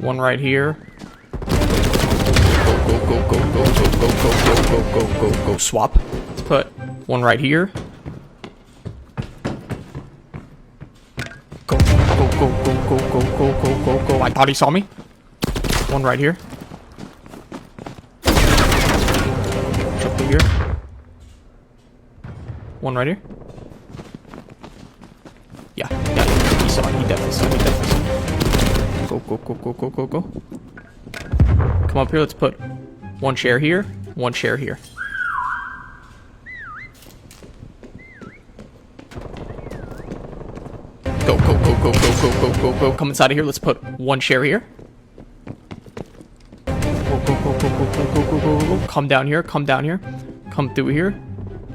One right here. Go, go, go, go, go, go, go, go, go, go, go, go. Swap. Let's put one right here. Go, go, go, go, go, go, go, go, go, go. I thought he saw me. One right here. Jump through here. One right here. Yeah, he saw it. He definitely saw it. Go, go, go, go, go, go, go. Come up here. Let's put one chair here. One chair here. Go, go, go, go, go, go, go, go, go. Come inside of here. Let's put one chair here. Go, go, go, go, go, go, go, go, go, go. Come down here. Come down here. Come through here.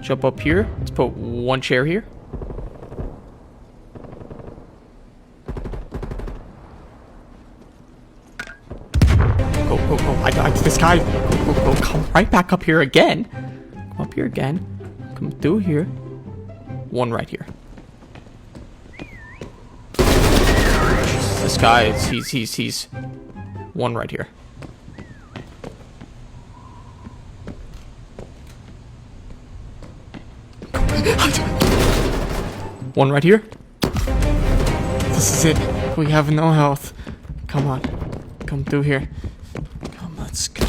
Jump up here. Let's put one chair here. Go, go, go. This guy. Go, go, go. Come right back up here again. Come up here again. Come through here. One right here. This guy is, he's one right here. One right here. This is it. We have no health. Come on. Come through here. Come, let's go.